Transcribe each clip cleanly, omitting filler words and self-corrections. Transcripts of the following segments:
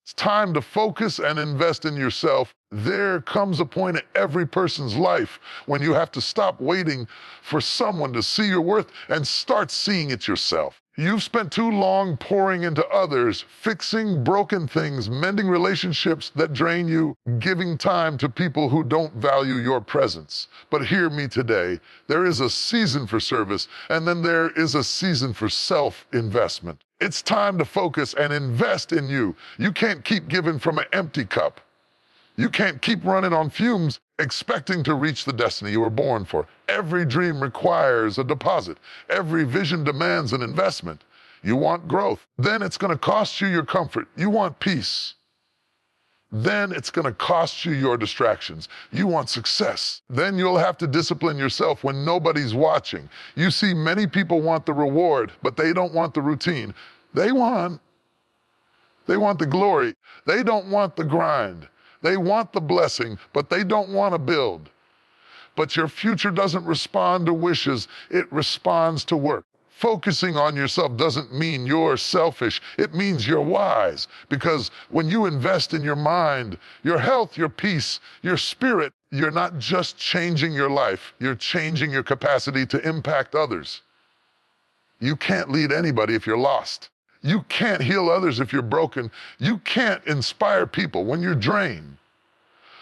It's time to focus and invest in yourself. There comes a point in every person's life when you have to stop waiting for someone to see your worth and start seeing it yourself. You've spent too long pouring into others, fixing broken things, mending relationships that drain you, giving time to people who don't value your presence. But hear me today, there is a season for service, and then there is a season for self-investment. It's time to focus and invest in you. You can't keep giving from an empty cup. You can't keep running on fumes expecting to reach the destiny you were born for. Every dream requires a deposit. Every vision demands an investment. You want growth, then it's going to cost you your comfort. You want peace, then it's going to cost you your distractions. You want success, then you'll have to discipline yourself when nobody's watching. You see, many people want the reward, but they don't want the routine. They want the glory. They don't want the grind. They want the blessing, but they don't want to build. But your future doesn't respond to wishes, it responds to work. Focusing on yourself doesn't mean you're selfish, it means you're wise. Because when you invest in your mind, your health, your peace, your spirit, you're not just changing your life, you're changing your capacity to impact others. You can't lead anybody if you're lost. You can't heal others if you're broken. You can't inspire people when you're drained.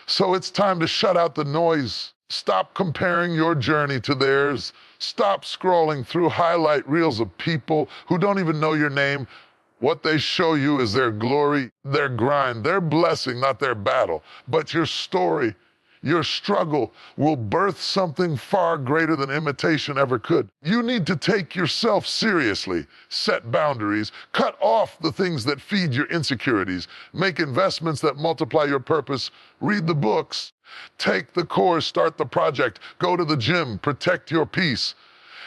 So it's time to shut out the noise. Stop comparing your journey to theirs. Stop scrolling through highlight reels of people who don't even know your name. What they show you is their glory, their grind, their blessing, not their battle. But your story, your struggle will birth something far greater than imitation ever could. You need to take yourself seriously, set boundaries, cut off the things that feed your insecurities, make investments that multiply your purpose, read the books, take the course, start the project, go to the gym, protect your peace.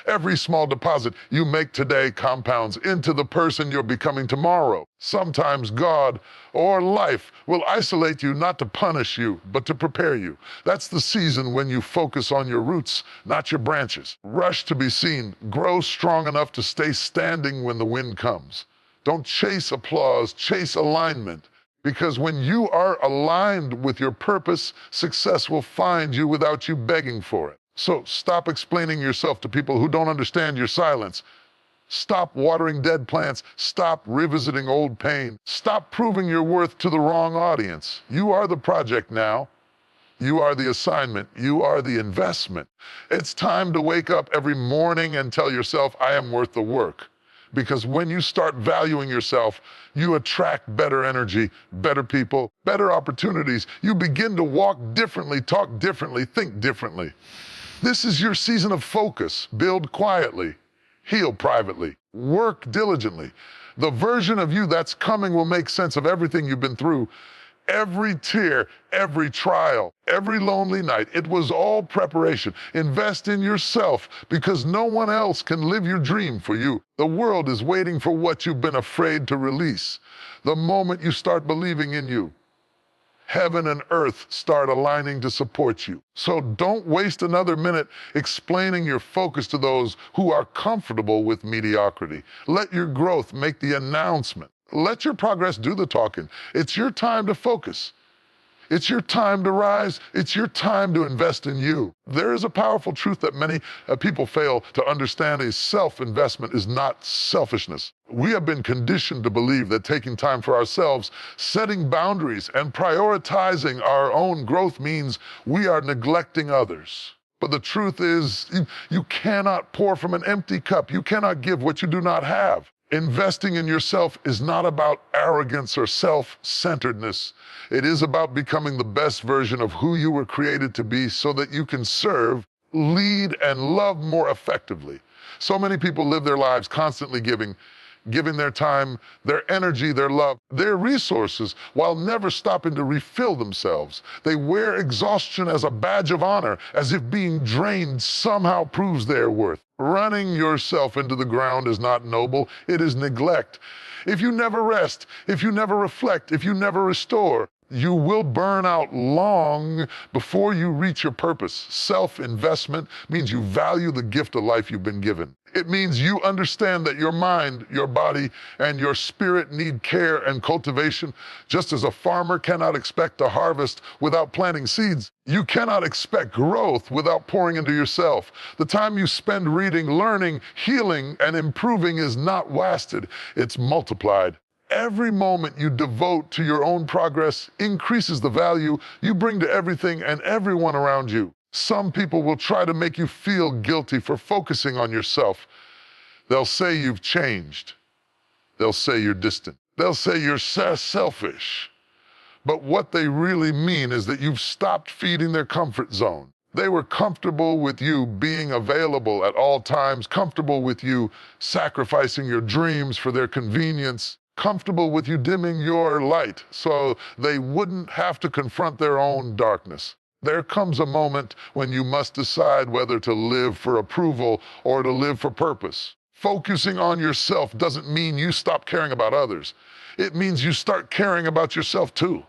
Every small deposit you make today compounds into the person you're becoming tomorrow. Sometimes God or life will isolate you not to punish you, but to prepare you. That's the season when you focus on your roots, not your branches. Rush to be seen. Grow strong enough to stay standing when the wind comes. Don't chase applause, chase alignment. Because when you are aligned with your purpose, success will find you without you begging for it. So stop explaining yourself to people who don't understand your silence. Stop watering dead plants. Stop revisiting old pain. Stop proving your worth to the wrong audience. You are the project now. You are the assignment. You are the investment. It's time to wake up every morning and tell yourself, I am worth the work. Because when you start valuing yourself, you attract better energy, better people, better opportunities. You begin to walk differently, talk differently, think differently. This is your season of focus. Build quietly, heal privately, work diligently. The version of you that's coming will make sense of everything you've been through. Every tear, every trial, every lonely night, it was all preparation. Invest in yourself because no one else can live your dream for you. The world is waiting for what you've been afraid to release. The moment you start believing in you, heaven and earth start aligning to support you. So don't waste another minute explaining your focus to those who are comfortable with mediocrity. Let your growth make the announcement. Let your progress do the talking. It's your time to focus. It's your time to rise. It's your time to invest in you. There is a powerful truth that many people fail to understand. A self-investment is not selfishness. We have been conditioned to believe that taking time for ourselves, setting boundaries, and prioritizing our own growth means we are neglecting others. But the truth is, you cannot pour from an empty cup. You cannot give what you do not have. Investing in yourself is not about arrogance or self-centeredness. It is about becoming the best version of who you were created to be so that you can serve, lead, and love more effectively. So many people live their lives constantly giving their time, their energy, their love, their resources, while never stopping to refill themselves. They wear exhaustion as a badge of honor, as if being drained somehow proves their worth. Running yourself into the ground is not noble, it is neglect. If you never rest, if you never reflect, if you never restore, you will burn out long before you reach your purpose. Self-investment means you value the gift of life you've been given. It means you understand that your mind, your body, and your spirit need care and cultivation. Just as a farmer cannot expect a harvest without planting seeds, you cannot expect growth without pouring into yourself. The time you spend reading, learning, healing, and improving is not wasted, it's multiplied. Every moment you devote to your own progress increases the value you bring to everything and everyone around you. Some people will try to make you feel guilty for focusing on yourself. They'll say you've changed. They'll say you're distant. They'll say you're selfish. But what they really mean is that you've stopped feeding their comfort zone. They were comfortable with you being available at all times, comfortable with you sacrificing your dreams for their convenience, comfortable with you dimming your light so they wouldn't have to confront their own darkness. There comes a moment when you must decide whether to live for approval or to live for purpose. Focusing on yourself doesn't mean you stop caring about others. It means you start caring about yourself too.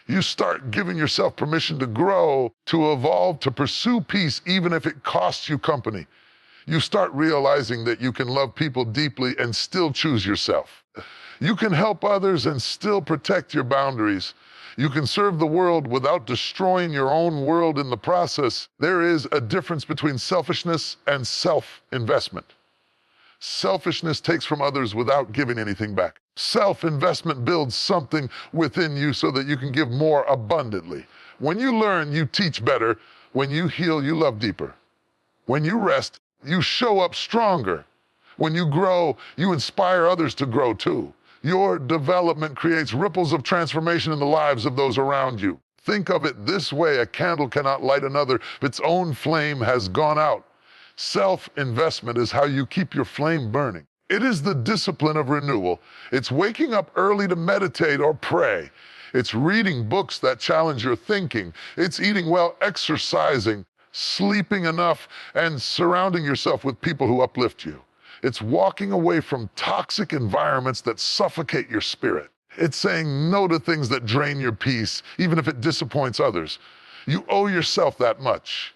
You start giving yourself permission to grow, to evolve, to pursue peace, even if it costs you company. You start realizing that you can love people deeply and still choose yourself. You can help others and still protect your boundaries. You can serve the world without destroying your own world in the process. There is a difference between selfishness and self-investment. Selfishness takes from others without giving anything back. Self-investment builds something within you so that you can give more abundantly. When you learn, you teach better. When you heal, you love deeper. When you rest, you show up stronger. When you grow, you inspire others to grow too. Your development creates ripples of transformation in the lives of those around you. Think of it this way: a candle cannot light another if its own flame has gone out. Self-investment is how you keep your flame burning. It is the discipline of renewal. It's waking up early to meditate or pray. It's reading books that challenge your thinking. It's eating well, exercising, sleeping enough, and surrounding yourself with people who uplift you. It's walking away from toxic environments that suffocate your spirit. It's saying no to things that drain your peace, even if it disappoints others. You owe yourself that much.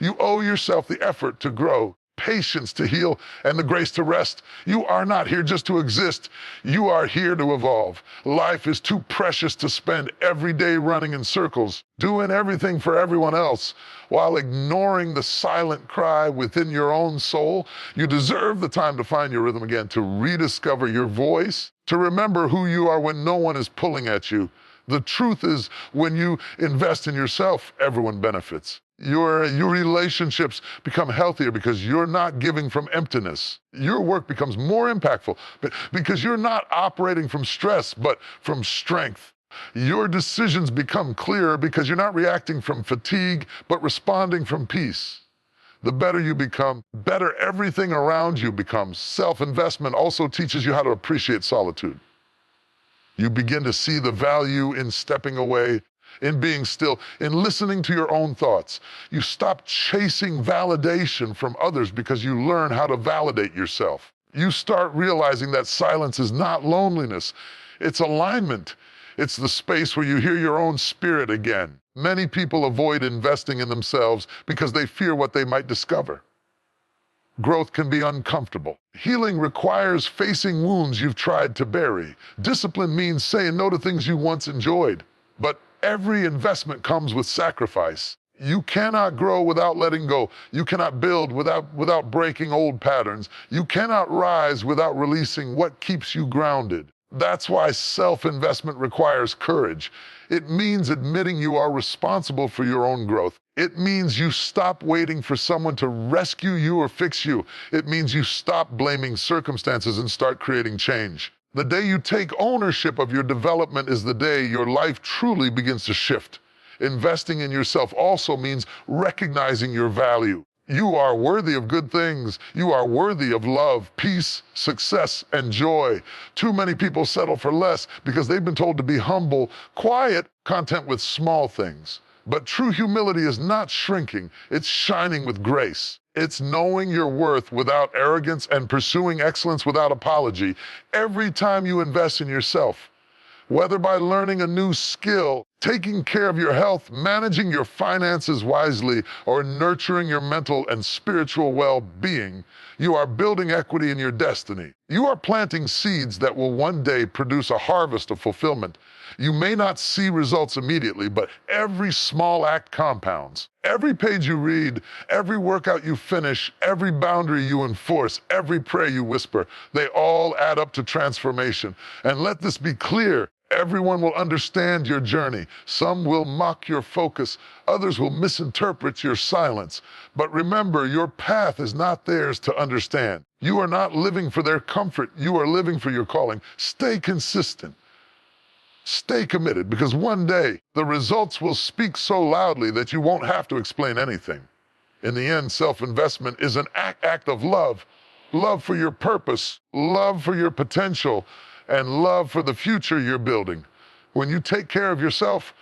You owe yourself the effort to grow, patience to heal, and the grace to rest. You are not here just to exist. You are here to evolve. Life is too precious to spend every day running in circles, doing everything for everyone else, while ignoring the silent cry within your own soul. You deserve the time to find your rhythm again, to rediscover your voice, to remember who you are when no one is pulling at you. The truth is, when you invest in yourself, everyone benefits. Your relationships become healthier because you're not giving from emptiness. Your work becomes more impactful because you're not operating from stress, but from strength. Your decisions become clearer because you're not reacting from fatigue, but responding from peace. The better you become, better everything around you becomes. Self-investment also teaches you how to appreciate solitude. You begin to see the value in stepping away, in being still, in listening to your own thoughts. You stop chasing validation from others because you learn how to validate yourself. You start realizing that silence is not loneliness, it's alignment. It's the space where you hear your own spirit again. Many people avoid investing in themselves because they fear what they might discover. Growth can be uncomfortable. Healing requires facing wounds you've tried to bury. Discipline means saying no to things you once enjoyed. But every investment comes with sacrifice. You cannot grow without letting go. You cannot build without breaking old patterns. You cannot rise without releasing what keeps you grounded. That's why self-investment requires courage. It means admitting you are responsible for your own growth. It means you stop waiting for someone to rescue you or fix you. It means you stop blaming circumstances and start creating change. The day you take ownership of your development is the day your life truly begins to shift. Investing in yourself also means recognizing your value. You are worthy of good things. You are worthy of love, peace, success, and joy. Too many people settle for less because they've been told to be humble, quiet, content with small things. But true humility is not shrinking, it's shining with grace. It's knowing your worth without arrogance and pursuing excellence without apology. Every time you invest in yourself, whether by learning a new skill, taking care of your health, managing your finances wisely, or nurturing your mental and spiritual well-being, you are building equity in your destiny. You are planting seeds that will one day produce a harvest of fulfillment. You may not see results immediately, but every small act compounds. Every page you read, every workout you finish, every boundary you enforce, every prayer you whisper, they all add up to transformation. And let this be clear. Everyone will understand your journey. Some will mock your focus. Others will misinterpret your silence. But remember, your path is not theirs to understand. You are not living for their comfort. You are living for your calling. Stay consistent. Stay committed, because one day the results will speak so loudly that you won't have to explain anything. In the end, self-investment is an act of love. Love for your purpose, love for your potential, and love for the future you're building. When you take care of yourself,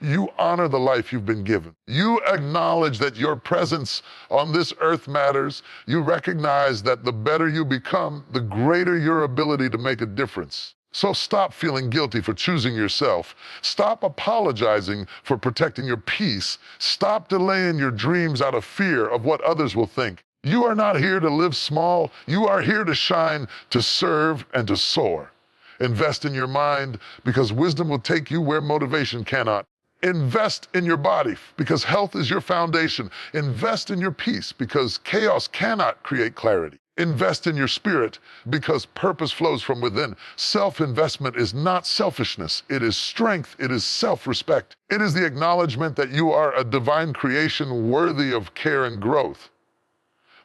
you honor the life you've been given. You acknowledge that your presence on this earth matters. You recognize that the better you become, the greater your ability to make a difference. So stop feeling guilty for choosing yourself. Stop apologizing for protecting your peace. Stop delaying your dreams out of fear of what others will think. You are not here to live small. You are here to shine, to serve, and to soar. Invest in your mind, because wisdom will take you where motivation cannot. Invest in your body, because health is your foundation. Invest in your peace, because chaos cannot create clarity. Invest in your spirit, because purpose flows from within. Self-investment is not selfishness. It is strength. It is self-respect. It is the acknowledgement that you are a divine creation worthy of care and growth.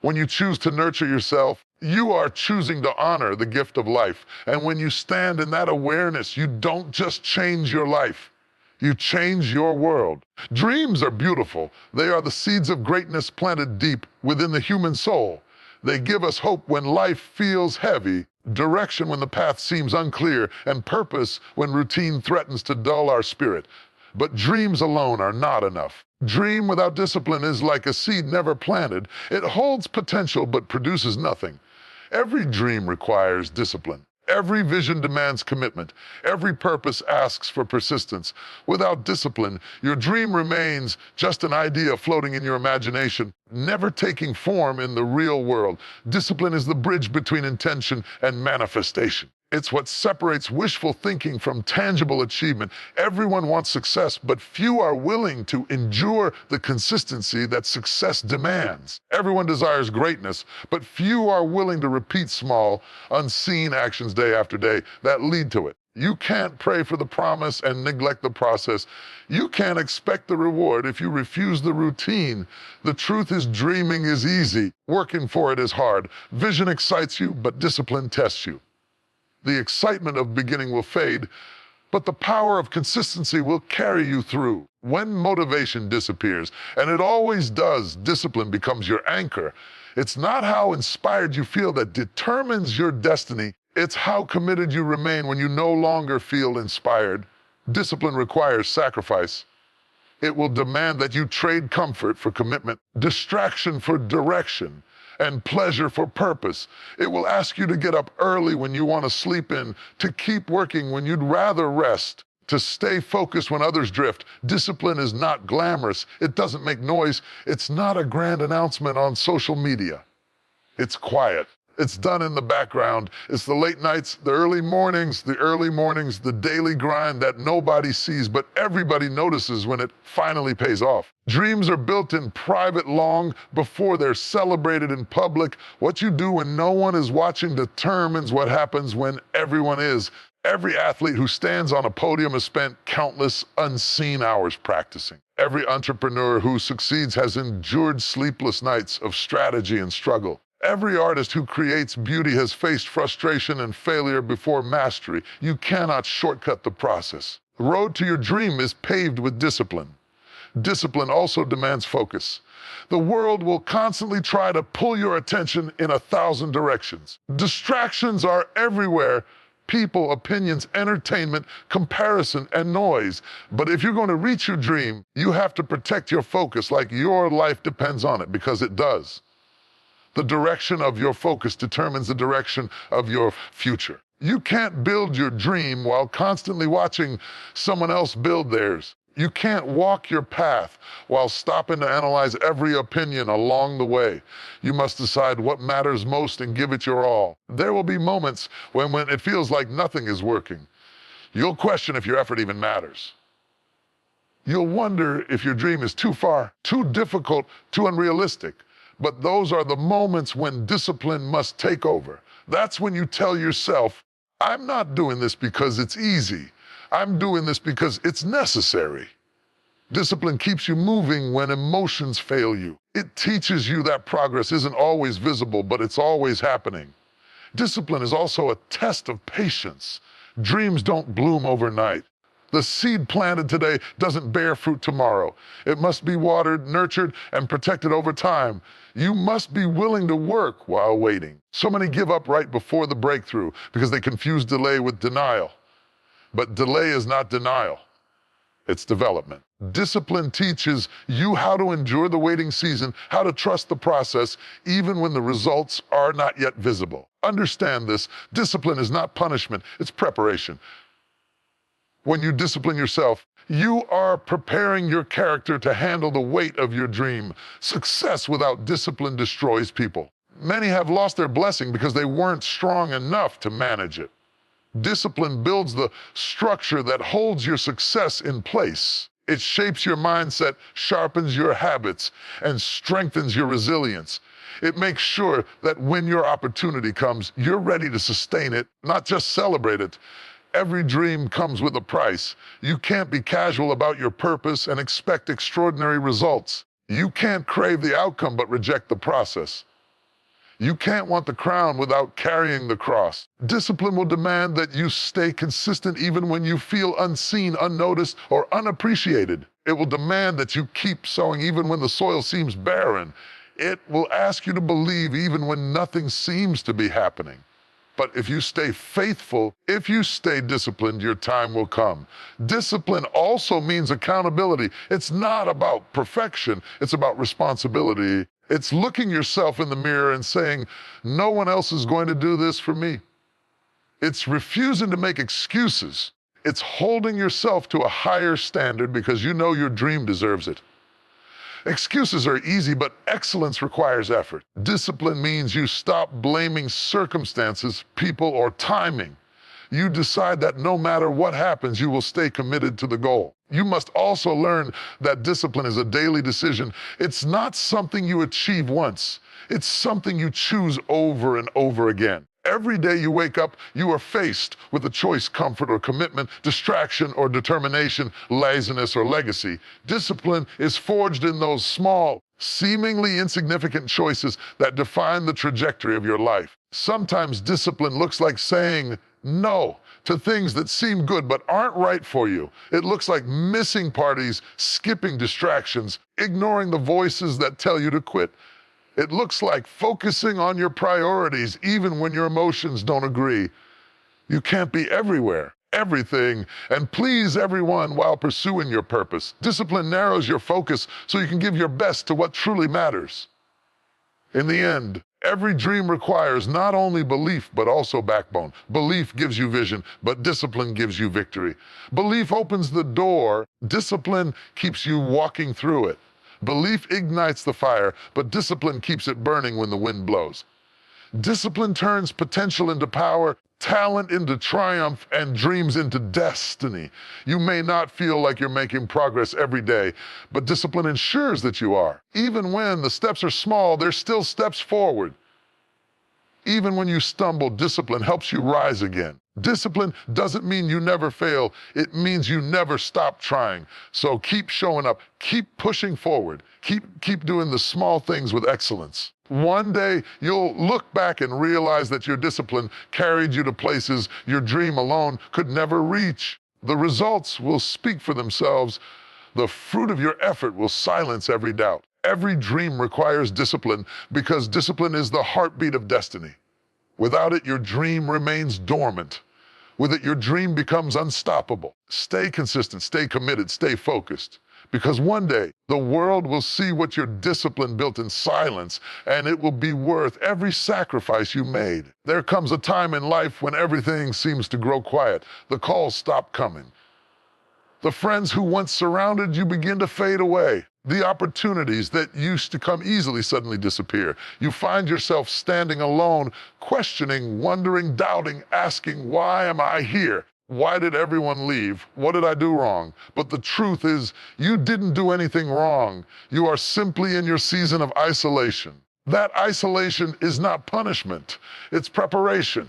When you choose to nurture yourself, you are choosing to honor the gift of life. And when you stand in that awareness, you don't just change your life. You change your world. Dreams are beautiful. They are the seeds of greatness planted deep within the human soul. They give us hope when life feels heavy, direction when the path seems unclear, and purpose when routine threatens to dull our spirit. But dreams alone are not enough. Dream without discipline is like a seed never planted. It holds potential but produces nothing. Every dream requires discipline. Every vision demands commitment. Every purpose asks for persistence. Without discipline, your dream remains just an idea floating in your imagination, never taking form in the real world. Discipline is the bridge between intention and manifestation. It's what separates wishful thinking from tangible achievement. Everyone wants success, but few are willing to endure the consistency that success demands. Everyone desires greatness, but few are willing to repeat small, unseen actions day after day that lead to it. You can't pray for the promise and neglect the process. You can't expect the reward if you refuse the routine. The truth is, dreaming is easy. Working for it is hard. Vision excites you, but discipline tests you. The excitement of beginning will fade, but the power of consistency will carry you through. When motivation disappears, and it always does, discipline becomes your anchor. It's not how inspired you feel that determines your destiny. It's how committed you remain when you no longer feel inspired. Discipline requires sacrifice. It will demand that you trade comfort for commitment, distraction for direction, and pleasure for purpose. It will ask you to get up early when you want to sleep in, to keep working when you'd rather rest, to stay focused when others drift. Discipline is not glamorous. It doesn't make noise. It's not a grand announcement on social media. It's quiet. It's done in the background. It's the late nights, the early mornings, the daily grind that nobody sees, but everybody notices when it finally pays off. Dreams are built in private long before they're celebrated in public. What you do when no one is watching determines what happens when everyone is. Every athlete who stands on a podium has spent countless unseen hours practicing. Every entrepreneur who succeeds has endured sleepless nights of strategy and struggle. Every artist who creates beauty has faced frustration and failure before mastery. You cannot shortcut the process. The road to your dream is paved with discipline. Discipline also demands focus. The world will constantly try to pull your attention in 1,000 directions. Distractions are everywhere. People, opinions, entertainment, comparison, and noise. But if you're going to reach your dream, you have to protect your focus like your life depends on it, because it does. The direction of your focus determines the direction of your future. You can't build your dream while constantly watching someone else build theirs. You can't walk your path while stopping to analyze every opinion along the way. You must decide what matters most and give it your all. There will be moments when it feels like nothing is working. You'll question if your effort even matters. You'll wonder if your dream is too far, too difficult, too unrealistic. But those are the moments when discipline must take over. That's when you tell yourself, I'm not doing this because it's easy. I'm doing this because it's necessary. Discipline keeps you moving when emotions fail you. It teaches you that progress isn't always visible, but it's always happening. Discipline is also a test of patience. Dreams don't bloom overnight. The seed planted today doesn't bear fruit tomorrow. It must be watered, nurtured, and protected over time. You must be willing to work while waiting. So many give up right before the breakthrough because they confuse delay with denial. But delay is not denial. It's development. Discipline teaches you how to endure the waiting season, how to trust the process, even when the results are not yet visible. Understand this. Discipline is not punishment, it's preparation. When you discipline yourself, you are preparing your character to handle the weight of your dream. Success without discipline destroys people. Many have lost their blessing because they weren't strong enough to manage it. Discipline builds the structure that holds your success in place. It shapes your mindset, sharpens your habits, and strengthens your resilience. It makes sure that when your opportunity comes, you're ready to sustain it, not just celebrate it. Every dream comes with a price. You can't be casual about your purpose and expect extraordinary results. You can't crave the outcome but reject the process. You can't want the crown without carrying the cross. Discipline will demand that you stay consistent even when you feel unseen, unnoticed, or unappreciated. It will demand that you keep sowing even when the soil seems barren. It will ask you to believe even when nothing seems to be happening. But if you stay faithful, if you stay disciplined, your time will come. Discipline also means accountability. It's not about perfection, it's about responsibility. It's looking yourself in the mirror and saying, no one else is going to do this for me. It's refusing to make excuses. It's holding yourself to a higher standard because you know your dream deserves it. Excuses are easy, but excellence requires effort. Discipline means you stop blaming circumstances, people, or timing. You decide that no matter what happens, you will stay committed to the goal. You must also learn that discipline is a daily decision. It's not something you achieve once. It's something you choose over and over again. Every day you wake up, you are faced with a choice, comfort or commitment, distraction or determination, laziness or legacy. Discipline is forged in those small, seemingly insignificant choices that define the trajectory of your life. Sometimes discipline looks like saying no to things that seem good but aren't right for you. It looks like missing parties, skipping distractions, ignoring the voices that tell you to quit. It looks like focusing on your priorities even when your emotions don't agree. You can't be everywhere, everything, and please everyone while pursuing your purpose. Discipline narrows your focus so you can give your best to what truly matters. In the end, every dream requires not only belief, but also backbone. Belief gives you vision, but discipline gives you victory. Belief opens the door, discipline keeps you walking through it. Belief ignites the fire, but discipline keeps it burning when the wind blows. Discipline turns potential into power, talent into triumph, and dreams into destiny. You may not feel like you're making progress every day, but discipline ensures that you are. Even when the steps are small, there's still steps forward. Even when you stumble, discipline helps you rise again. Discipline doesn't mean you never fail. It means you never stop trying. So keep showing up, keep pushing forward, keep doing the small things with excellence. One day, you'll look back and realize that your discipline carried you to places your dream alone could never reach. The results will speak for themselves. The fruit of your effort will silence every doubt. Every dream requires discipline because discipline is the heartbeat of destiny. Without it, your dream remains dormant. With it, your dream becomes unstoppable. Stay consistent, stay committed, stay focused. Because one day, the world will see what your discipline built in silence, and it will be worth every sacrifice you made. There comes a time in life when everything seems to grow quiet. The calls stop coming. The friends who once surrounded you begin to fade away. The opportunities that used to come easily suddenly disappear. You find yourself standing alone, questioning, wondering, doubting, asking, why am I here? Why did everyone leave? What did I do wrong? But the truth is, you didn't do anything wrong. You are simply in your season of isolation. That isolation is not punishment, it's preparation.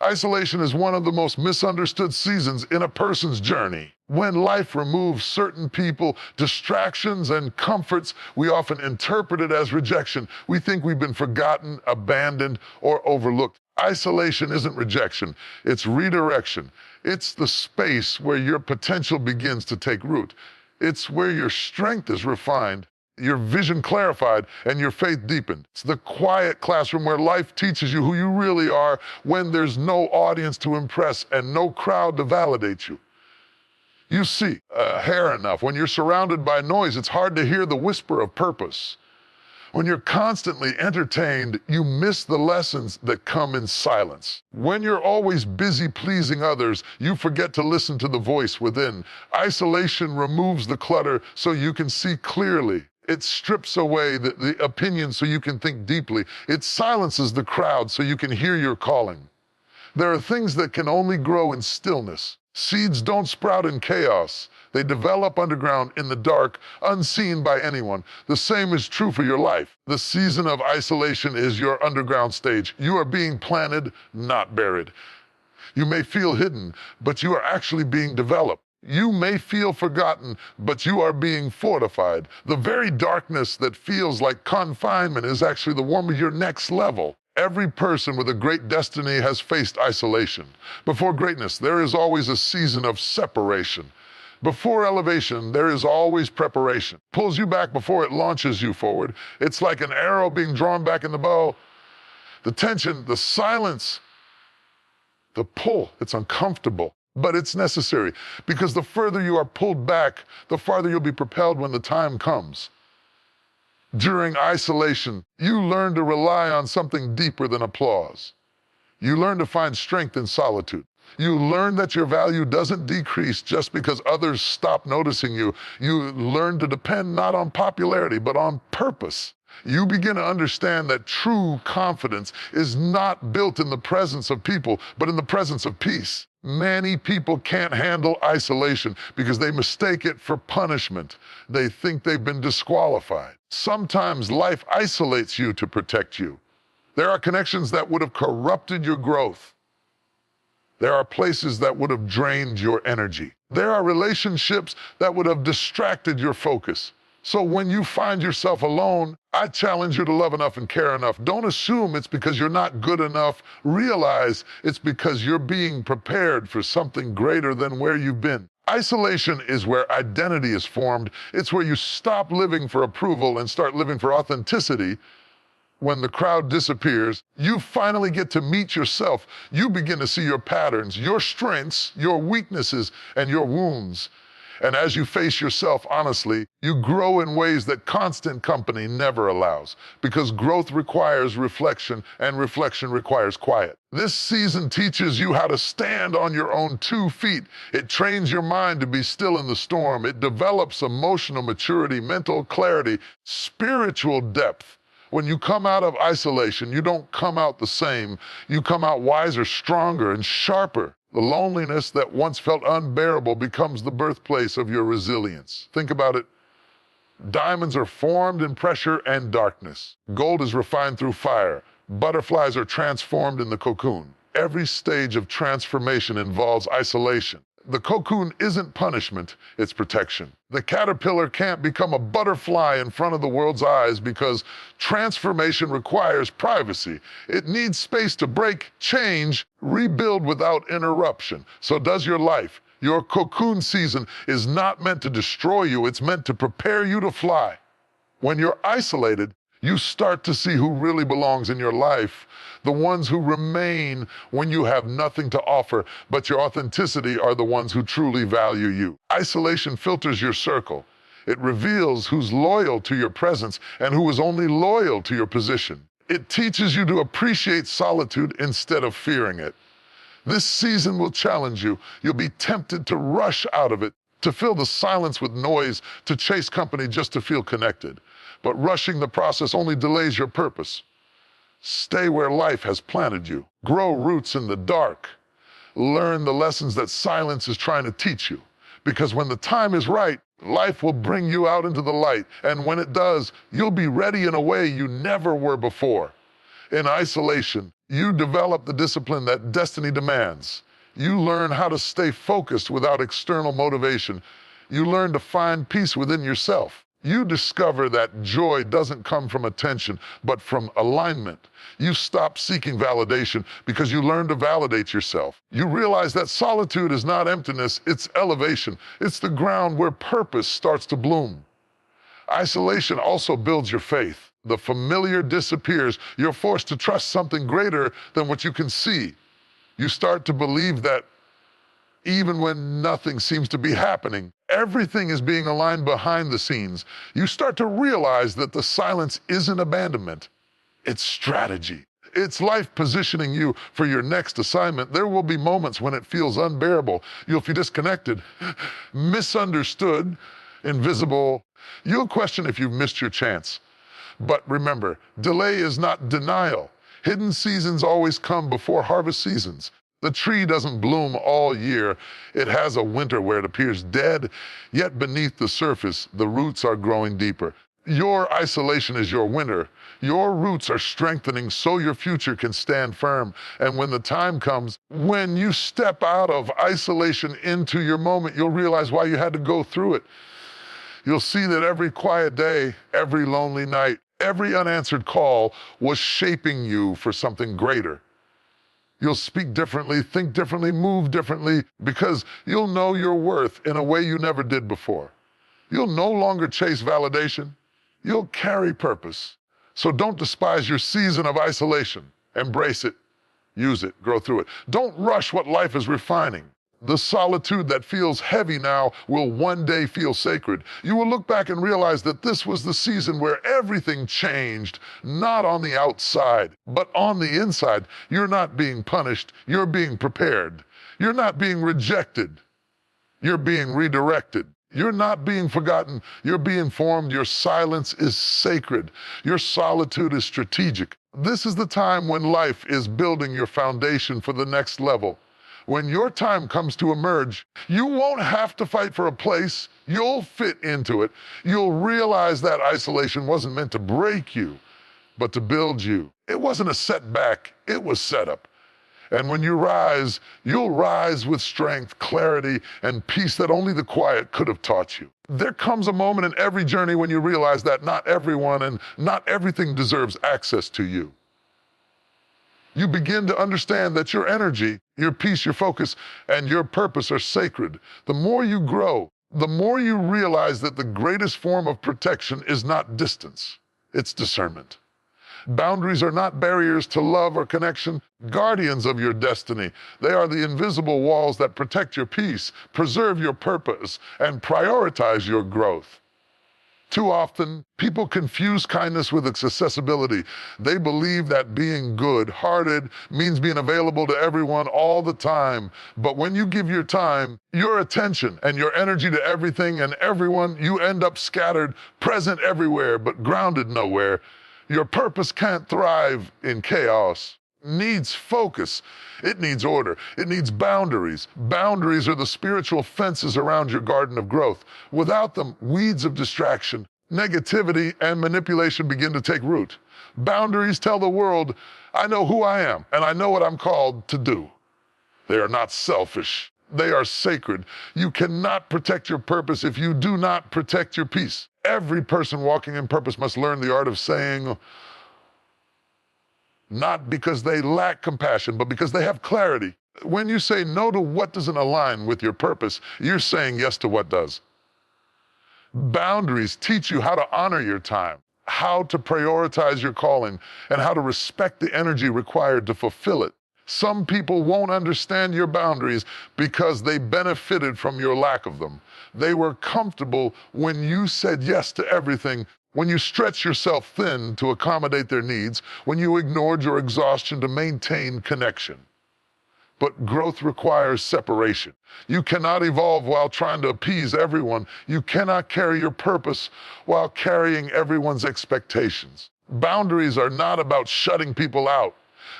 Isolation is one of the most misunderstood seasons in a person's journey. When life removes certain people, distractions, and comforts, we often interpret it as rejection. We think we've been forgotten, abandoned, or overlooked. Isolation isn't rejection, it's redirection. It's the space where your potential begins to take root. It's where your strength is refined, your vision clarified, and your faith deepened. It's the quiet classroom where life teaches you who you really are when there's no audience to impress and no crowd to validate you. You see, hair enough. When you're surrounded by noise, it's hard to hear the whisper of purpose. When you're constantly entertained, you miss the lessons that come in silence. When you're always busy pleasing others, you forget to listen to the voice within. Isolation removes the clutter so you can see clearly. It strips away the opinions so you can think deeply. It silences the crowd so you can hear your calling. There are things that can only grow in stillness. Seeds don't sprout in chaos. They develop underground in the dark, unseen by anyone. The same is true for your life. The season of isolation is your underground stage. You are being planted, not buried. You may feel hidden, but you are actually being developed. You may feel forgotten, but you are being fortified. The very darkness that feels like confinement is actually the warmth of your next level. Every person with a great destiny has faced isolation. Before greatness, there is always a season of separation. Before elevation, there is always preparation. Pulls you back before it launches you forward. It's like an arrow being drawn back in the bow. The tension, the silence, the pull, it's uncomfortable, but it's necessary because the further you are pulled back, the farther you'll be propelled when the time comes. During isolation, you learn to rely on something deeper than applause. You learn to find strength in solitude. You learn that your value doesn't decrease just because others stop noticing you. You learn to depend not on popularity, but on purpose. You begin to understand that true confidence is not built in the presence of people, but in the presence of peace. Many people can't handle isolation because they mistake it for punishment. They think they've been disqualified. Sometimes life isolates you to protect you. There are connections that would have corrupted your growth. There are places that would have drained your energy. There are relationships that would have distracted your focus. So when you find yourself alone, I challenge you to love enough and care enough. Don't assume it's because you're not good enough. Realize it's because you're being prepared for something greater than where you've been. Isolation is where identity is formed. It's where you stop living for approval and start living for authenticity. When the crowd disappears, you finally get to meet yourself. You begin to see your patterns, your strengths, your weaknesses, and your wounds. And as you face yourself honestly, you grow in ways that constant company never allows, because growth requires reflection, and reflection requires quiet. This season teaches you how to stand on your own 2 feet. It trains your mind to be still in the storm. It develops emotional maturity, mental clarity, spiritual depth. When you come out of isolation, you don't come out the same. You come out wiser, stronger, and sharper. The loneliness that once felt unbearable becomes the birthplace of your resilience. Think about it. Diamonds are formed in pressure and darkness. Gold is refined through fire. Butterflies are transformed in the cocoon. Every stage of transformation involves isolation. The cocoon isn't punishment, it's protection. The caterpillar can't become a butterfly in front of the world's eyes because transformation requires privacy. It needs space to break, change, rebuild without interruption. So does your life. Your cocoon season is not meant to destroy you, it's meant to prepare you to fly. When you're isolated, you start to see who really belongs in your life, the ones who remain when you have nothing to offer, but your authenticity are the ones who truly value you. Isolation filters your circle. It reveals who's loyal to your presence and who is only loyal to your position. It teaches you to appreciate solitude instead of fearing it. This season will challenge you. You'll be tempted to rush out of it, to fill the silence with noise, to chase company just to feel connected. But rushing the process only delays your purpose. Stay where life has planted you. Grow roots in the dark. Learn the lessons that silence is trying to teach you. Because when the time is right, life will bring you out into the light. And when it does, you'll be ready in a way you never were before. In isolation, you develop the discipline that destiny demands. You learn how to stay focused without external motivation. You learn to find peace within yourself. You discover that joy doesn't come from attention, but from alignment. You stop seeking validation because you learn to validate yourself. You realize that solitude is not emptiness, it's elevation. It's the ground where purpose starts to bloom. Isolation also builds your faith. The familiar disappears. You're forced to trust something greater than what you can see. You start to believe that even when nothing seems to be happening, everything is being aligned behind the scenes. You start to realize that the silence isn't abandonment, it's strategy. It's life positioning you for your next assignment. There will be moments when it feels unbearable. You'll feel disconnected, misunderstood, invisible. You'll question if you've missed your chance. But remember, delay is not denial. Hidden seasons always come before harvest seasons. The tree doesn't bloom all year. It has a winter where it appears dead, yet beneath the surface, the roots are growing deeper. Your isolation is your winter. Your roots are strengthening so your future can stand firm. And when the time comes, when you step out of isolation into your moment, you'll realize why you had to go through it. You'll see that every quiet day, every lonely night, every unanswered call was shaping you for something greater. You'll speak differently, think differently, move differently, because you'll know your worth in a way you never did before. You'll no longer chase validation. You'll carry purpose. So don't despise your season of isolation. Embrace it, use it, grow through it. Don't rush what life is refining. The solitude that feels heavy now will one day feel sacred. You will look back and realize that this was the season where everything changed, not on the outside, but on the inside. You're not being punished, you're being prepared. You're not being rejected, you're being redirected. You're not being forgotten, you're being formed. Your silence is sacred. Your solitude is strategic. This is the time when life is building your foundation for the next level. When your time comes to emerge, you won't have to fight for a place. You'll fit into it. You'll realize that isolation wasn't meant to break you, but to build you. It wasn't a setback, it was set up. And when you rise, you'll rise with strength, clarity, and peace that only the quiet could have taught you. There comes a moment in every journey when you realize that not everyone and not everything deserves access to you. You begin to understand that your energy, your peace, your focus, and your purpose are sacred. The more you grow, the more you realize that the greatest form of protection is not distance, it's discernment. Boundaries are not barriers to love or connection, guardians of your destiny. They are the invisible walls that protect your peace, preserve your purpose, and prioritize your growth. Too often, people confuse kindness with accessibility. They believe that being good-hearted means being available to everyone all the time. But when you give your time, your attention, and your energy to everything and everyone, you end up scattered, present everywhere, but grounded nowhere. Your purpose can't thrive in chaos. Needs focus. It needs order. It needs boundaries. Boundaries are the spiritual fences around your garden of growth. Without them, weeds of distraction, negativity, and manipulation begin to take root. Boundaries tell the world, I know who I am, and I know what I'm called to do. They are not selfish. They are sacred. You cannot protect your purpose if you do not protect your peace. Every person walking in purpose must learn the art of saying, not because they lack compassion, but because they have clarity. When you say no to what doesn't align with your purpose, you're saying yes to what does. Boundaries teach you how to honor your time, how to prioritize your calling, and how to respect the energy required to fulfill it. Some people won't understand your boundaries because they benefited from your lack of them. They were comfortable when you said yes to everything, when you stretched yourself thin to accommodate their needs, when you ignored your exhaustion to maintain connection. But growth requires separation. You cannot evolve while trying to appease everyone. You cannot carry your purpose while carrying everyone's expectations. Boundaries are not about shutting people out.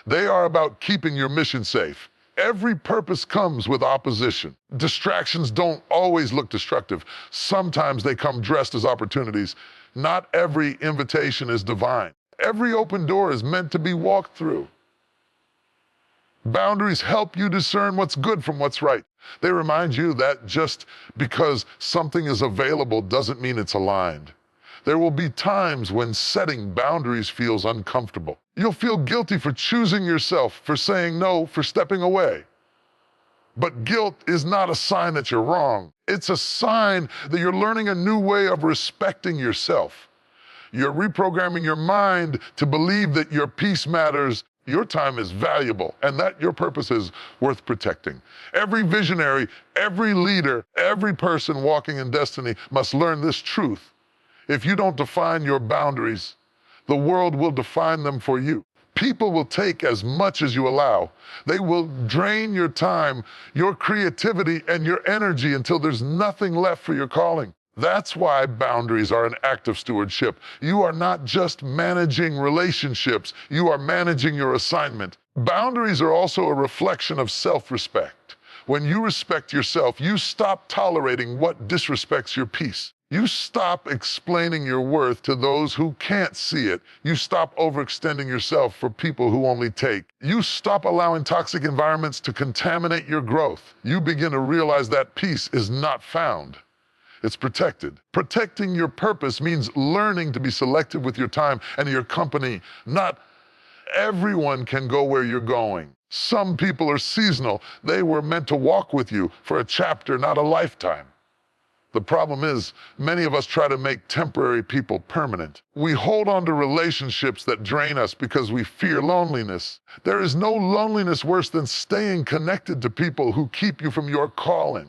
They are about keeping your mission safe. Every purpose comes with opposition. Distractions don't always look destructive. Sometimes they come dressed as opportunities. Not every invitation is divine. Every open door is meant to be walked through. Boundaries help you discern what's good from what's right. They remind you that just because something is available doesn't mean it's aligned. There will be times when setting boundaries feels uncomfortable. You'll feel guilty for choosing yourself, for saying no, for stepping away. But guilt is not a sign that you're wrong. It's a sign that you're learning a new way of respecting yourself. You're reprogramming your mind to believe that your peace matters, your time is valuable, and that your purpose is worth protecting. Every visionary, every leader, every person walking in destiny must learn this truth. If you don't define your boundaries, the world will define them for you. People will take as much as you allow. They will drain your time, your creativity, and your energy until there's nothing left for your calling. That's why boundaries are an act of stewardship. You are not just managing relationships, you are managing your assignment. Boundaries are also a reflection of self-respect. When you respect yourself, you stop tolerating what disrespects your peace. You stop explaining your worth to those who can't see it. You stop overextending yourself for people who only take. You stop allowing toxic environments to contaminate your growth. You begin to realize that peace is not found. It's protected. Protecting your purpose means learning to be selective with your time and your company. Not everyone can go where you're going. Some people are seasonal. They were meant to walk with you for a chapter, not a lifetime. The problem is, many of us try to make temporary people permanent. We hold on to relationships that drain us because we fear loneliness. There is no loneliness worse than staying connected to people who keep you from your calling.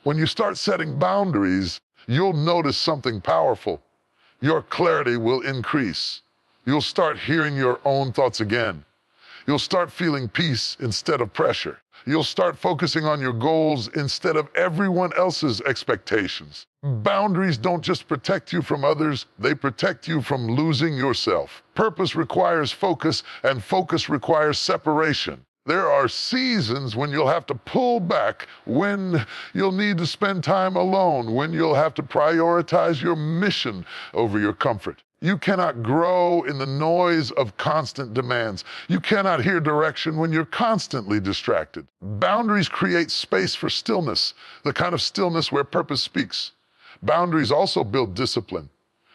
When you start setting boundaries, you'll notice something powerful. Your clarity will increase. You'll start hearing your own thoughts again. You'll start feeling peace instead of pressure. You'll start focusing on your goals instead of everyone else's expectations. Boundaries don't just protect you from others, they protect you from losing yourself. Purpose requires focus, and focus requires separation. There are seasons when you'll have to pull back, when you'll need to spend time alone, when you'll have to prioritize your mission over your comfort. You cannot grow in the noise of constant demands. You cannot hear direction when you're constantly distracted. Boundaries create space for stillness, the kind of stillness where purpose speaks. Boundaries also build discipline.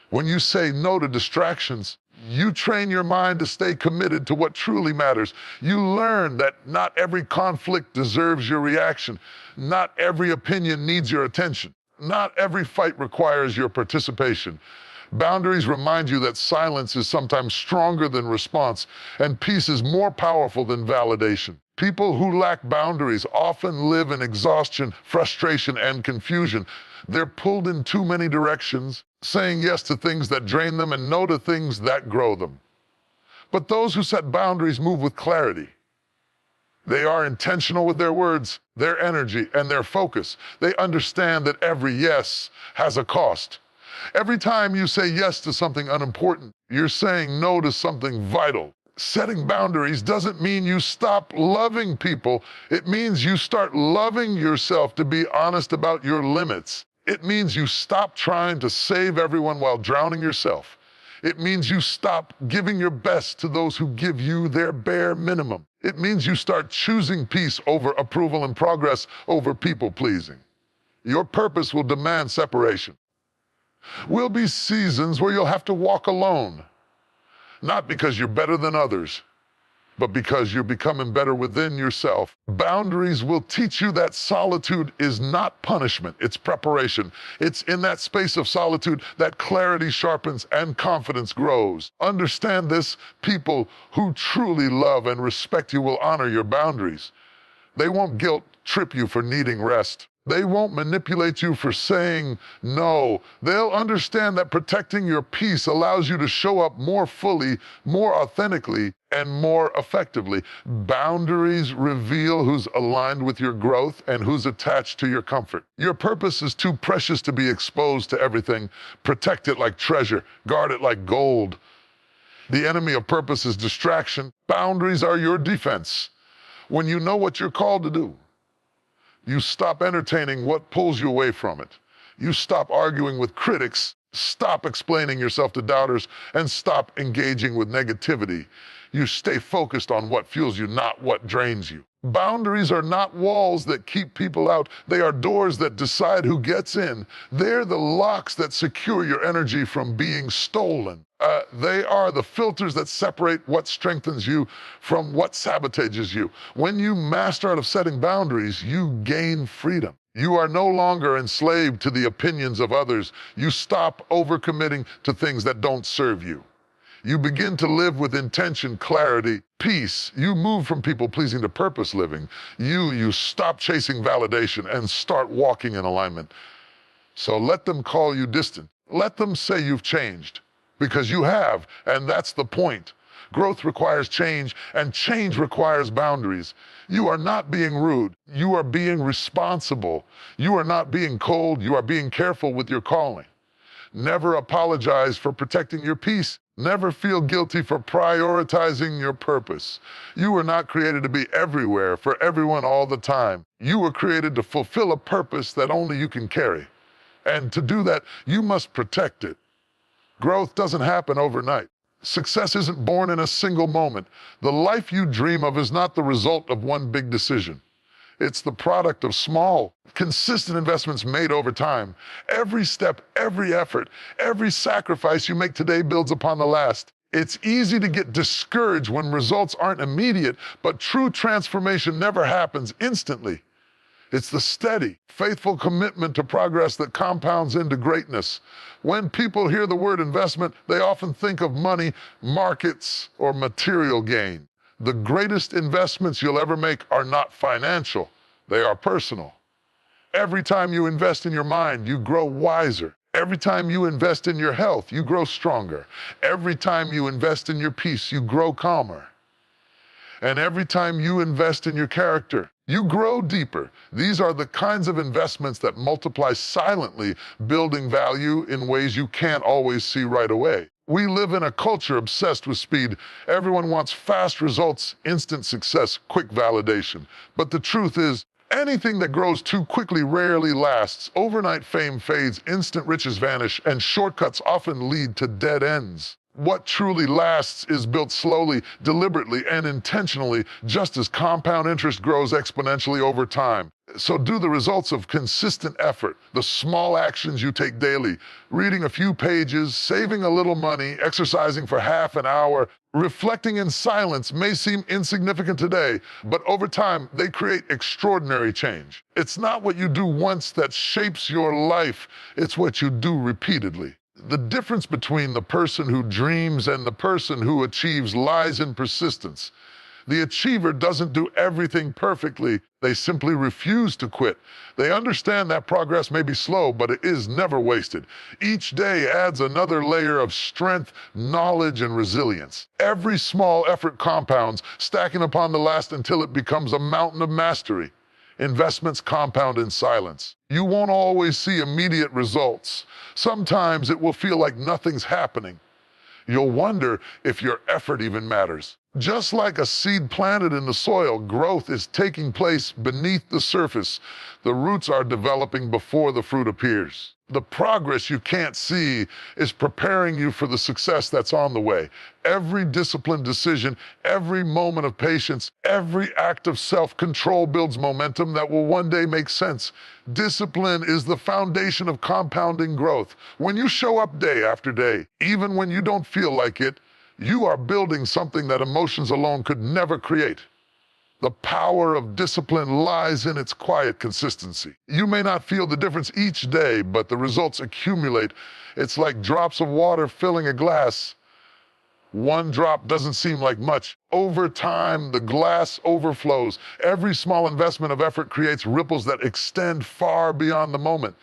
When you say no to distractions, you train your mind to stay committed to what truly matters. You learn that not every conflict deserves your reaction. Not every opinion needs your attention. Not every fight requires your participation. Boundaries remind you that silence is sometimes stronger than response, and peace is more powerful than validation. People who lack boundaries often live in exhaustion, frustration, and confusion. They're pulled in too many directions, saying yes to things that drain them and no to things that grow them. But those who set boundaries move with clarity. They are intentional with their words, their energy, and their focus. They understand that every yes has a cost. Every time you say yes to something unimportant, you're saying no to something vital. Setting boundaries doesn't mean you stop loving people. It means you start loving yourself to be honest about your limits. It means you stop trying to save everyone while drowning yourself. It means you stop giving your best to those who give you their bare minimum. It means you start choosing peace over approval and progress over people-pleasing. Your purpose will demand separation. Will be seasons where you'll have to walk alone, not because you're better than others, but because you're becoming better within yourself. Boundaries will teach you that solitude is not punishment, it's preparation. It's in that space of solitude that clarity sharpens and confidence grows. Understand this: people who truly love and respect you will honor your boundaries. They won't guilt trip you for needing rest. They won't manipulate you for saying no. They'll understand that protecting your peace allows you to show up more fully, more authentically, and more effectively. Boundaries reveal who's aligned with your growth and who's attached to your comfort. Your purpose is too precious to be exposed to everything. Protect it like treasure. Guard it like gold. The enemy of purpose is distraction. Boundaries are your defense. When you know what you're called to do, you stop entertaining what pulls you away from it. You stop arguing with critics, stop explaining yourself to doubters, and stop engaging with negativity. You stay focused on what fuels you, not what drains you. Boundaries are not walls that keep people out. They are doors that decide who gets in. They're the locks that secure your energy from being stolen. They are the filters that separate what strengthens you from what sabotages you. When you master art of setting boundaries, you gain freedom. You are no longer enslaved to the opinions of others. You stop overcommitting to things that don't serve you. You begin to live with intention, clarity, peace. You move from people-pleasing to purpose living. You stop chasing validation and start walking in alignment. So let them call you distant. Let them say you've changed, because you have, and that's the point. Growth requires change, and change requires boundaries. You are not being rude. You are being responsible. You are not being cold. You are being careful with your calling. Never apologize for protecting your peace. Never feel guilty for prioritizing your purpose. You were not created to be everywhere for everyone all the time. You were created to fulfill a purpose that only you can carry. And to do that, you must protect it. Growth doesn't happen overnight. Success isn't born in a single moment. The life you dream of is not the result of one big decision. It's the product of small, consistent investments made over time. Every step, every effort, every sacrifice you make today builds upon the last. It's easy to get discouraged when results aren't immediate, but true transformation never happens instantly. It's the steady, faithful commitment to progress that compounds into greatness. When people hear the word investment, they often think of money, markets, or material gain. The greatest investments you'll ever make are not financial, they are personal. Every time you invest in your mind, you grow wiser. Every time you invest in your health, you grow stronger. Every time you invest in your peace, you grow calmer. And every time you invest in your character, you grow deeper. These are the kinds of investments that multiply silently, building value in ways you can't always see right away. We live in a culture obsessed with speed. Everyone wants fast results, instant success, quick validation. But the truth is, anything that grows too quickly rarely lasts. Overnight fame fades, instant riches vanish, and shortcuts often lead to dead ends. What truly lasts is built slowly, deliberately, and intentionally, just as compound interest grows exponentially over time. So do the results of consistent effort, the small actions you take daily, reading a few pages, saving a little money, exercising for half an hour, reflecting in silence may seem insignificant today, but over time, they create extraordinary change. It's not what you do once that shapes your life, it's what you do repeatedly. The difference between the person who dreams and the person who achieves lies in persistence. The achiever doesn't do everything perfectly. They simply refuse to quit. They understand that progress may be slow, but it is never wasted. Each day adds another layer of strength, knowledge, and resilience. Every small effort compounds, stacking upon the last until it becomes a mountain of mastery. Investments compound in silence. You won't always see immediate results. Sometimes it will feel like nothing's happening. You'll wonder if your effort even matters. Just like a seed planted in the soil, growth is taking place beneath the surface. The roots are developing before the fruit appears. The progress you can't see is preparing you for the success that's on the way. Every disciplined decision, every moment of patience, every act of self-control builds momentum that will one day make sense. Discipline is the foundation of compounding growth. When you show up day after day, even when you don't feel like it, You are building something that emotions alone could never create. The power of discipline lies in its quiet consistency. You may not feel the difference each day, but the results accumulate. It's like drops of water filling a glass. One drop doesn't seem like much. Over time, the glass overflows. Every small investment of effort creates ripples that extend far beyond the moment.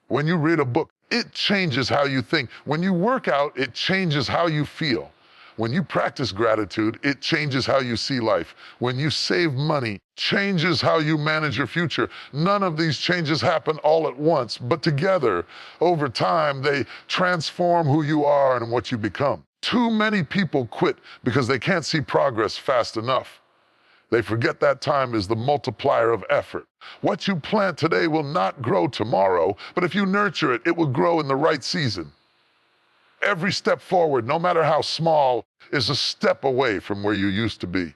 When you read a book, it changes how you think. When you work out, it changes how you feel. When you practice gratitude, it changes how you see life. When you save money, changes how you manage your future. None of these changes happen all at once, but together, over time, they transform who you are and what you become. Too many people quit because they can't see progress fast enough. They forget that time is the multiplier of effort. What you plant today will not grow tomorrow, but if you nurture it, it will grow in the right season. Every step forward, no matter how small, is a step away from where you used to be.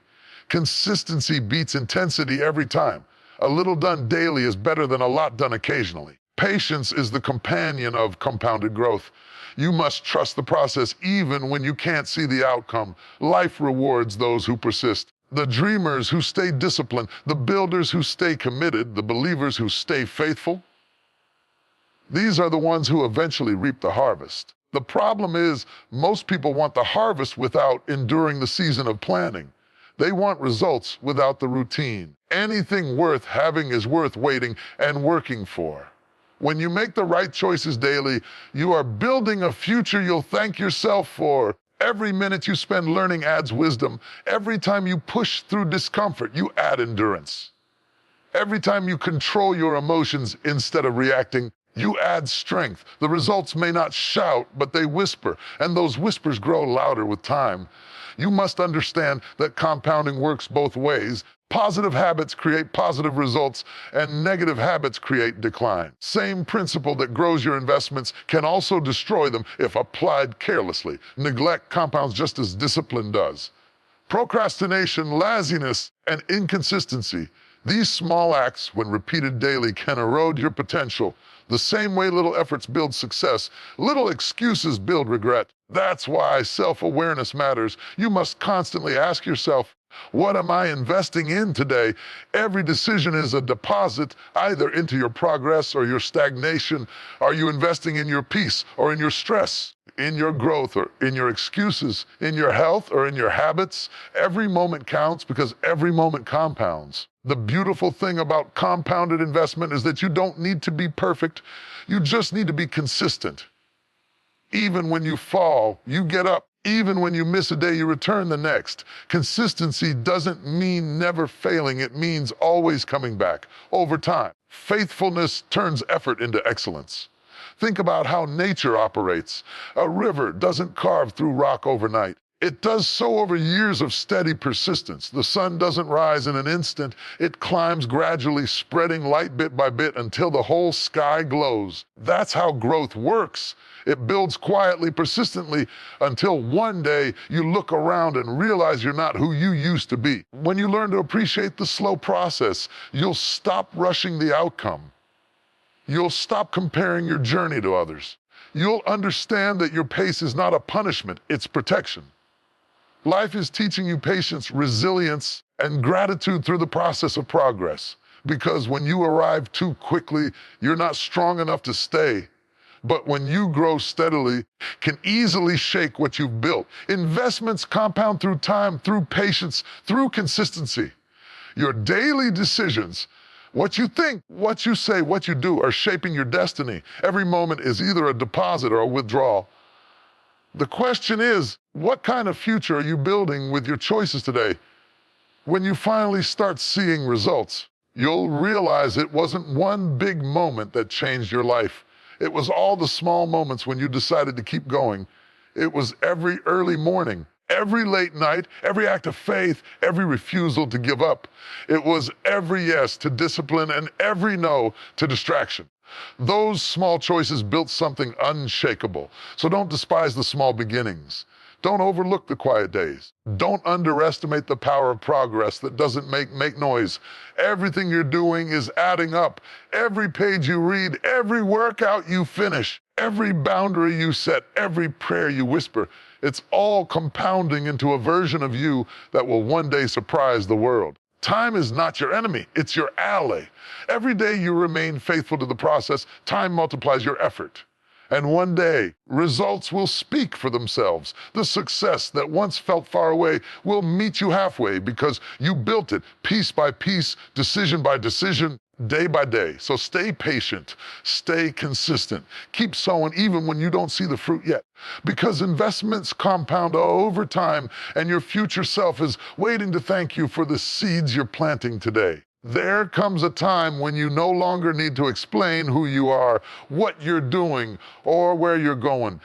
Consistency beats intensity every time. A little done daily is better than a lot done occasionally. Patience is the companion of compounded growth. You must trust the process even when you can't see the outcome. Life rewards those who persist. The dreamers who stay disciplined, the builders who stay committed, the believers who stay faithful. These are the ones who eventually reap the harvest. The problem is, most people want the harvest without enduring the season of planning. They want results without the routine. Anything worth having is worth waiting and working for. When you make the right choices daily, you are building a future you'll thank yourself for. Every minute you spend learning adds wisdom. Every time you push through discomfort, you add endurance. Every time you control your emotions instead of reacting, you add strength. The results may not shout, but they whisper, and those whispers grow louder with time. You must understand that compounding works both ways. Positive habits create positive results, and negative habits create decline. Same principle that grows your investments can also destroy them if applied carelessly. Neglect compounds just as discipline does. Procrastination, laziness, and inconsistency. These small acts, when repeated daily, can erode your potential. The same way little efforts build success, little excuses build regret. That's why self-awareness matters. You must constantly ask yourself, what am I investing in today? Every decision is a deposit, either into your progress or your stagnation. Are you investing in your peace or in your stress? In your growth or in your excuses? In your health or in your habits? Every moment counts because every moment compounds. The beautiful thing about compounded investment is that you don't need to be perfect. You just need to be consistent. Even when you fall, you get up. Even when you miss a day, you return the next. Consistency doesn't mean never failing. It means always coming back over time. Faithfulness turns effort into excellence. Think about how nature operates. A river doesn't carve through rock overnight. It does so over years of steady persistence. The sun doesn't rise in an instant. It climbs gradually, spreading light bit by bit until the whole sky glows. That's how growth works. It builds quietly, persistently, until one day you look around and realize you're not who you used to be. When you learn to appreciate the slow process, you'll stop rushing the outcome. You'll stop comparing your journey to others. You'll understand that your pace is not a punishment, it's protection. Life is teaching you patience, resilience, and gratitude through the process of progress. Because when you arrive too quickly, you're not strong enough to stay. But when you grow steadily, can easily shake what you've built. Investments compound through time, through patience, through consistency. Your daily decisions, what you think, what you say, what you do, are shaping your destiny. Every moment is either a deposit or a withdrawal. The question is, what kind of future are you building with your choices today? When you finally start seeing results, you'll realize it wasn't one big moment that changed your life. It was all the small moments when you decided to keep going. It was every early morning, every late night, every act of faith, every refusal to give up. It was every yes to discipline and every no to distraction. Those small choices built something unshakable. So don't despise the small beginnings. Don't overlook the quiet days. Don't underestimate the power of progress that doesn't make noise. Everything you're doing is adding up. Every page you read, every workout you finish, every boundary you set, every prayer you whisper, it's all compounding into a version of you that will one day surprise the world. Time is not your enemy, it's your ally. Every day you remain faithful to the process, time multiplies your effort. And one day, results will speak for themselves. The success that once felt far away will meet you halfway because you built it piece by piece, decision by decision, day by day. So stay patient, stay consistent, keep sowing even when you don't see the fruit yet. Because investments compound over time and your future self is waiting to thank you for the seeds you're planting today. There comes a time when you no longer need to explain who you are, what you're doing, or where you're going,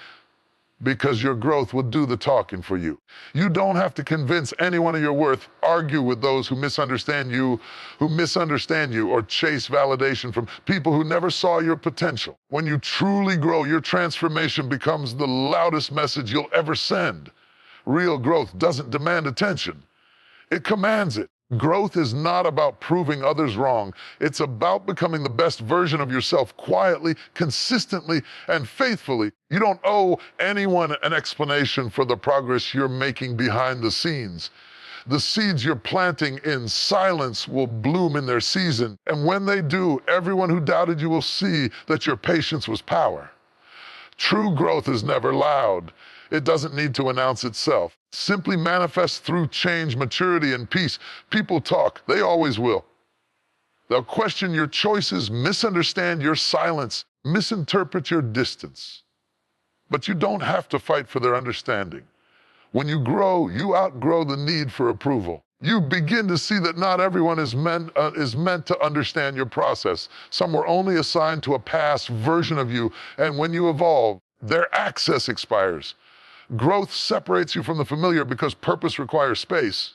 because your growth will do the talking for you. You don't have to convince anyone of your worth, argue with those who misunderstand you, or chase validation from people who never saw your potential. When you truly grow, your transformation becomes the loudest message you'll ever send. Real growth doesn't demand attention. It commands it. Growth is not about proving others wrong. It's about becoming the best version of yourself quietly, consistently, and faithfully. You don't owe anyone an explanation for the progress you're making behind the scenes. The seeds you're planting in silence will bloom in their season. And when they do, everyone who doubted you will see that your patience was power. True growth is never loud. It doesn't need to announce itself. Simply manifests through change, maturity, and peace. People talk. They always will. They'll question your choices, misunderstand your silence, misinterpret your distance. But you don't have to fight for their understanding. When you grow, you outgrow the need for approval. You begin to see that not everyone is meant to understand your process. Some were only assigned to a past version of you, and when you evolve, their access expires. Growth separates you from the familiar because purpose requires space.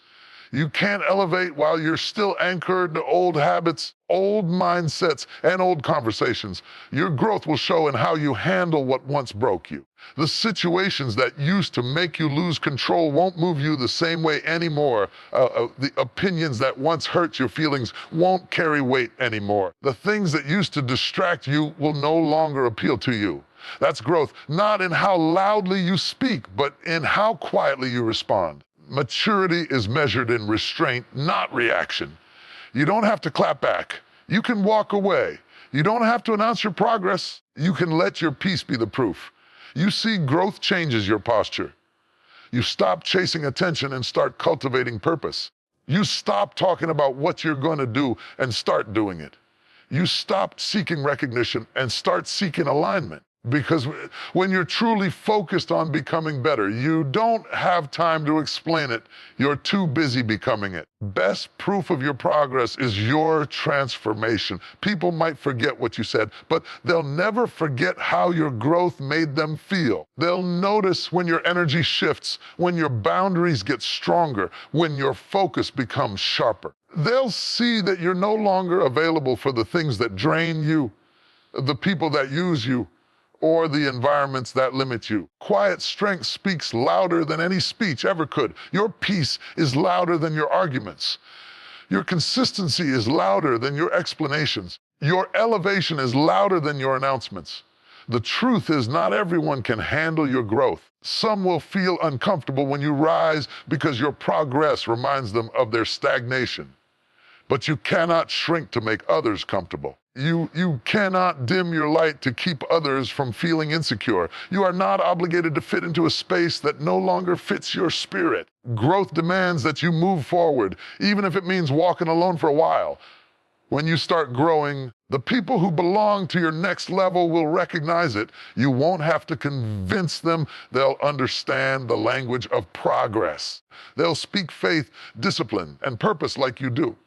You can't elevate while you're still anchored to old habits, old mindsets, and old conversations. Your growth will show in how you handle what once broke you. The situations that used to make you lose control won't move you the same way anymore. The opinions that once hurt your feelings won't carry weight anymore. The things that used to distract you will no longer appeal to you. That's growth, not in how loudly you speak, but in how quietly you respond. Maturity is measured in restraint, not reaction. You don't have to clap back. You can walk away. You don't have to announce your progress. You can let your peace be the proof. You see, growth changes your posture. You stop chasing attention and start cultivating purpose. You stop talking about what you're going to do and start doing it. You stop seeking recognition and start seeking alignment. Because when you're truly focused on becoming better, you don't have time to explain it. You're too busy becoming it. Best proof of your progress is your transformation. People might forget what you said, but they'll never forget how your growth made them feel. They'll notice when your energy shifts, when your boundaries get stronger, when your focus becomes sharper. They'll see that you're no longer available for the things that drain you, the people that use you, or the environments that limit you. Quiet strength speaks louder than any speech ever could. Your peace is louder than your arguments. Your consistency is louder than your explanations. Your elevation is louder than your announcements. The truth is, not everyone can handle your growth. Some will feel uncomfortable when you rise because your progress reminds them of their stagnation. But you cannot shrink to make others comfortable. You cannot dim your light to keep others from feeling insecure. You are not obligated to fit into a space that no longer fits your spirit. Growth demands that you move forward, even if it means walking alone for a while. When you start growing, the people who belong to your next level will recognize it. You won't have to convince them. They'll understand the language of progress. They'll speak faith, discipline, and purpose like you do.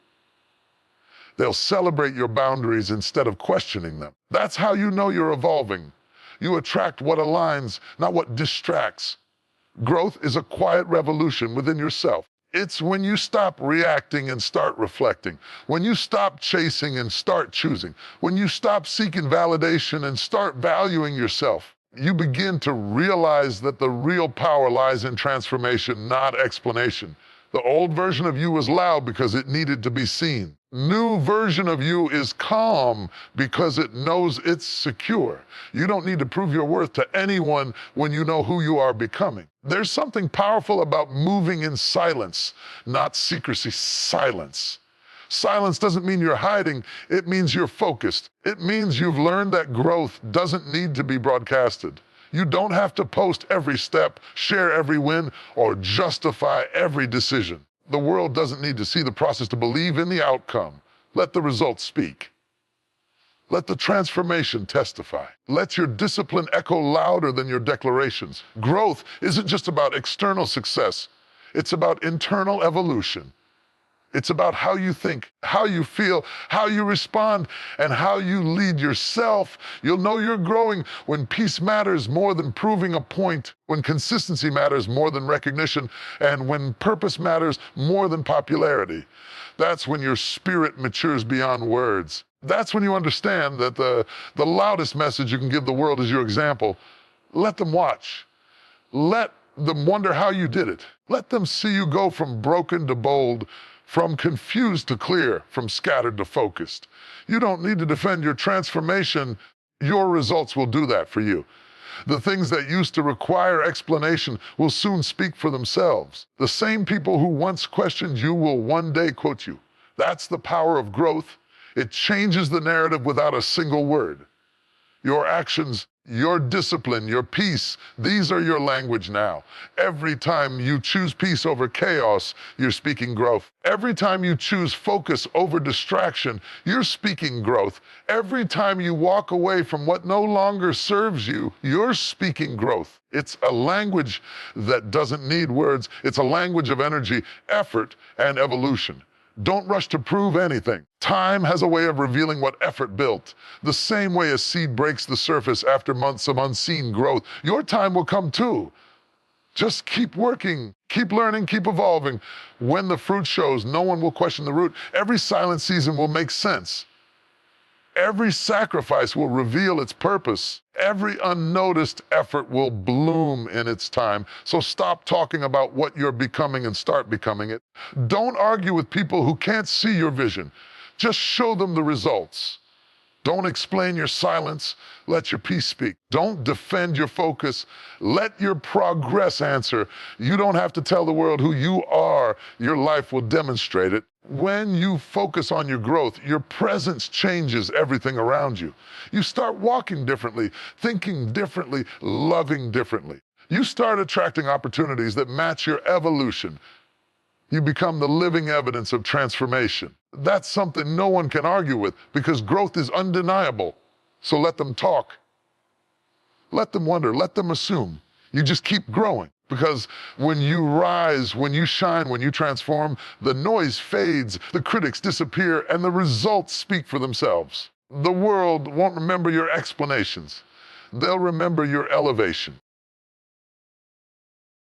They'll celebrate your boundaries instead of questioning them. That's how you know you're evolving. You attract what aligns, not what distracts. Growth is a quiet revolution within yourself. It's when you stop reacting and start reflecting. When you stop chasing and start choosing. When you stop seeking validation and start valuing yourself. You begin to realize that the real power lies in transformation, not explanation. The old version of you was loud because it needed to be seen. New version of you is calm because it knows it's secure. You don't need to prove your worth to anyone when you know who you are becoming. There's something powerful about moving in silence, not secrecy, silence. Silence doesn't mean you're hiding, it means you're focused. It means you've learned that growth doesn't need to be broadcasted. You don't have to post every step, share every win, or justify every decision. The world doesn't need to see the process to believe in the outcome. Let the results speak. Let the transformation testify. Let your discipline echo louder than your declarations. Growth isn't just about external success. It's about internal evolution. It's about how you think, how you feel, how you respond, and how you lead yourself. You'll know you're growing when peace matters more than proving a point, when consistency matters more than recognition, and when purpose matters more than popularity. That's when your spirit matures beyond words. That's when you understand that the loudest message you can give the world is your example. Let them watch. Let them wonder how you did it. Let them see you go from broken to bold, from confused to clear, from scattered to focused. You don't need to defend your transformation. Your results will do that for you. The things that used to require explanation will soon speak for themselves. The same people who once questioned you will one day quote you. That's the power of growth. It changes the narrative without a single word. Your actions, your discipline, your peace, these are your language now. Every time you choose peace over chaos, you're speaking growth. Every time you choose focus over distraction, you're speaking growth. Every time you walk away from what no longer serves you, you're speaking growth. It's a language that doesn't need words. It's a language of energy, effort, and evolution. Don't rush to prove anything. Time has a way of revealing what effort built. The same way a seed breaks the surface after months of unseen growth, your time will come too. Just keep working, keep learning, keep evolving. When the fruit shows, no one will question the root. Every silent season will make sense. Every sacrifice will reveal its purpose. Every unnoticed effort will bloom in its time. So stop talking about what you're becoming and start becoming it. Don't argue with people who can't see your vision. Just show them the results. Don't explain your silence. Let your peace speak. Don't defend your focus. Let your progress answer. You don't have to tell the world who you are. Your life will demonstrate it. When you focus on your growth, your presence changes everything around you. You start walking differently, thinking differently, loving differently. You start attracting opportunities that match your evolution. You become the living evidence of transformation. That's something no one can argue with because growth is undeniable. So let them talk. Let them wonder, let them assume. You just keep growing. Because when you rise, when you shine, when you transform, the noise fades, the critics disappear, and the results speak for themselves. The world won't remember your explanations. They'll remember your elevation.